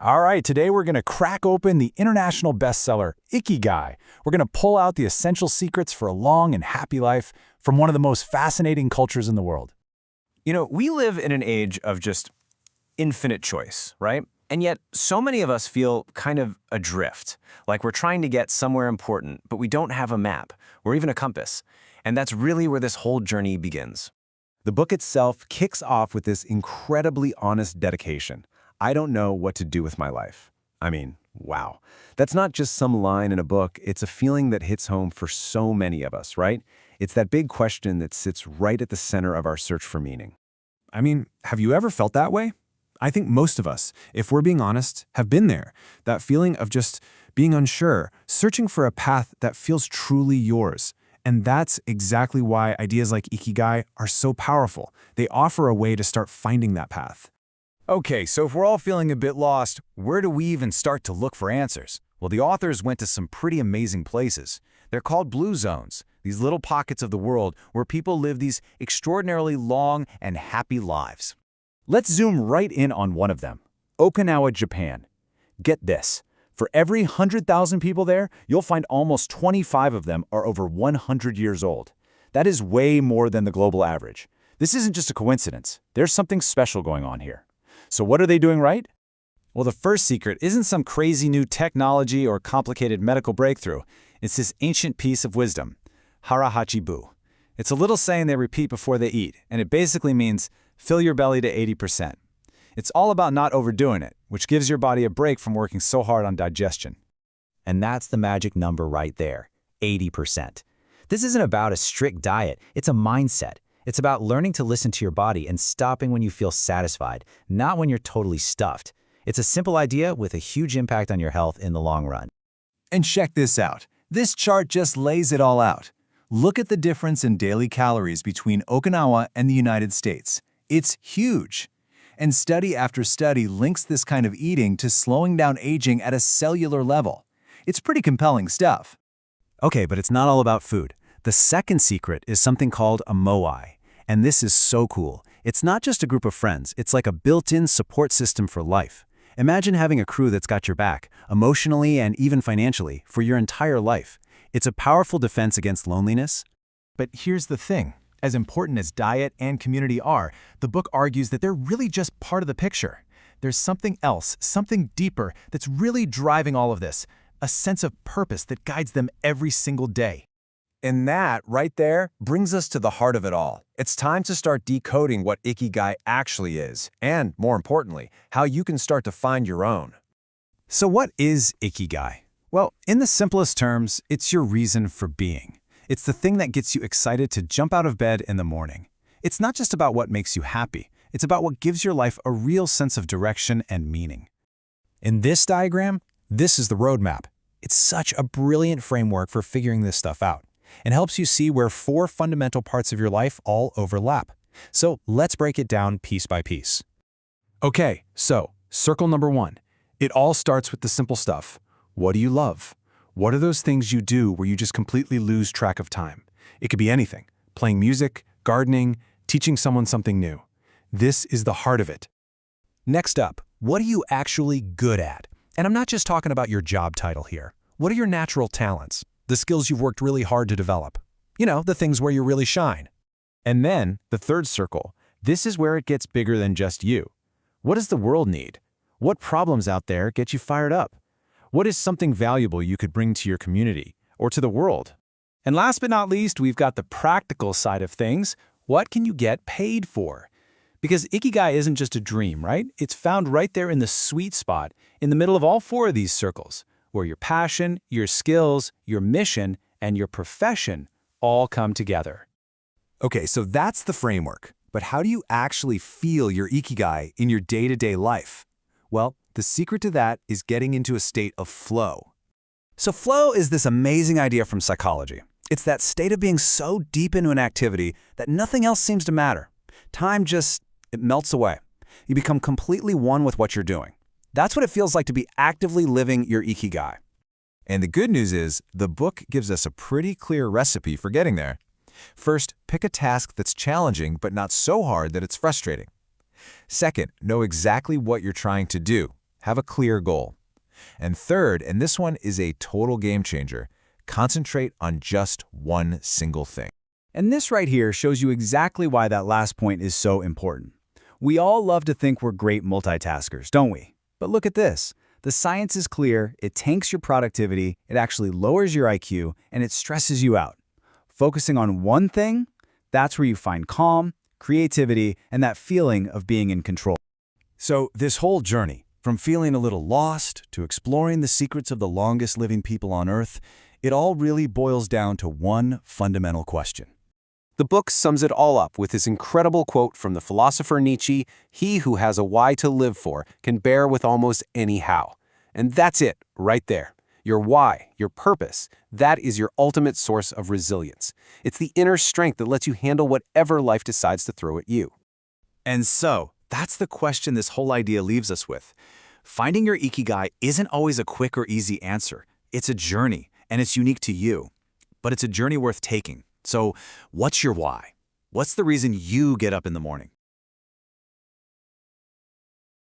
All right, today we're going to crack open the international bestseller, Ikigai. We're going to pull out the essential secrets for a long and happy life from one of the most fascinating cultures in the world. We live in an age of just infinite choice, right? And yet, so many of us feel kind of adrift, like we're trying to get somewhere important, but we don't have a map or even a compass. And that's really where this whole journey begins. The book itself kicks off with this incredibly honest dedication. I don't know what to do with my life. I mean, wow. That's not just some line in a book, it's a feeling that hits home for so many of us, right? It's that big question that sits right at the center of our search for meaning. I mean, have you ever felt that way? I think most of us, if we're being honest, have been there. That feeling of just being unsure, searching for a path that feels truly yours. And that's exactly why ideas like Ikigai are so powerful. They offer a way to start finding that path. Okay, so if we're all feeling a bit lost, where do we even start to look for answers? Well, the authors went to some pretty amazing places. They're called blue zones, these little pockets of the world where people live these extraordinarily long and happy lives. Let's zoom right in on one of them, Okinawa, Japan. Get this, for every 100,000 people there, you'll find almost 25 of them are over 100 years old. That is way more than the global average. This isn't just a coincidence. There's something special going on here. So what are they doing right? Well, the first secret isn't some crazy new technology or complicated medical breakthrough. It's this ancient piece of wisdom, hara-hachi-bu. It's a little saying they repeat before they eat, and it basically means fill your belly to 80%. It's all about not overdoing it, which gives your body a break from working so hard on digestion. And that's the magic number right there, 80%. This isn't about a strict diet, it's a mindset. It's about learning to listen to your body and stopping when you feel satisfied, not when you're totally stuffed. It's a simple idea with a huge impact on your health in the long run. And check this out. This chart just lays it all out. Look at the difference in daily calories between Okinawa and the United States. It's huge. And study after study links this kind of eating to slowing down aging at a cellular level. It's pretty compelling stuff. Okay, but it's not all about food. The second secret is something called a moai, and this is so cool. It's not just a group of friends, it's like a built-in support system for life. Imagine having a crew that's got your back, emotionally and even financially, for your entire life. It's a powerful defense against loneliness. But here's the thing. As important as diet and community are, the book argues that they're really just part of the picture. There's something else, something deeper, that's really driving all of this, a sense of purpose that guides them every single day. And that, right there, brings us to the heart of it all. It's time to start decoding what Ikigai actually is, and, more importantly, how you can start to find your own. So what is Ikigai? Well, in the simplest terms, it's your reason for being. It's the thing that gets you excited to jump out of bed in the morning. It's not just about what makes you happy. It's about what gives your life a real sense of direction and meaning. In this diagram, this is the roadmap. It's such a brilliant framework for figuring this stuff out. It helps you see where 4 fundamental parts of your life all overlap. So let's break it down piece by piece. Okay, so circle number 1. It all starts with the simple stuff. What do you love? What are those things you do where you just completely lose track of time? It could be anything. Playing music, gardening, teaching someone something new. This is the heart of it. Next up, what are you actually good at? And I'm not just talking about your job title here. What are your natural talents? The skills you've worked really hard to develop. The things where you really shine. And then, the third circle. This is where it gets bigger than just you. What does the world need? What problems out there get you fired up? What is something valuable you could bring to your community or to the world? And last but not least, we've got the practical side of things. What can you get paid for? Because Ikigai isn't just a dream, right? It's found right there in the sweet spot, in the middle of all 4 of these circles, where your passion, your skills, your mission, and your profession all come together. Okay, so that's the framework. But how do you actually feel your Ikigai in your day-to-day life? Well, the secret to that is getting into a state of flow. So flow is this amazing idea from psychology. It's that state of being so deep into an activity that nothing else seems to matter. Time it melts away. You become completely one with what you're doing. That's what it feels like to be actively living your Ikigai. And the good news is, the book gives us a pretty clear recipe for getting there. First, pick a task that's challenging but not so hard that it's frustrating. Second, know exactly what you're trying to do. Have a clear goal. And third, and this one is a total game changer, concentrate on just one single thing. And this right here shows you exactly why that last point is so important. We all love to think we're great multitaskers, don't we? But look at this. The science is clear, it tanks your productivity, it actually lowers your IQ, and it stresses you out. Focusing on one thing, that's where you find calm, creativity, and that feeling of being in control. So this whole journey, from feeling a little lost to exploring the secrets of the longest living people on Earth, it all really boils down to one fundamental question. The book sums it all up with this incredible quote from the philosopher Nietzsche, "He who has a why to live for can bear with almost any how." And that's it, right there. Your why, your purpose, that is your ultimate source of resilience. It's the inner strength that lets you handle whatever life decides to throw at you. And so, that's the question this whole idea leaves us with. Finding your Ikigai isn't always a quick or easy answer. It's a journey, and it's unique to you. But it's a journey worth taking. So, what's your why? What's the reason you get up in the morning?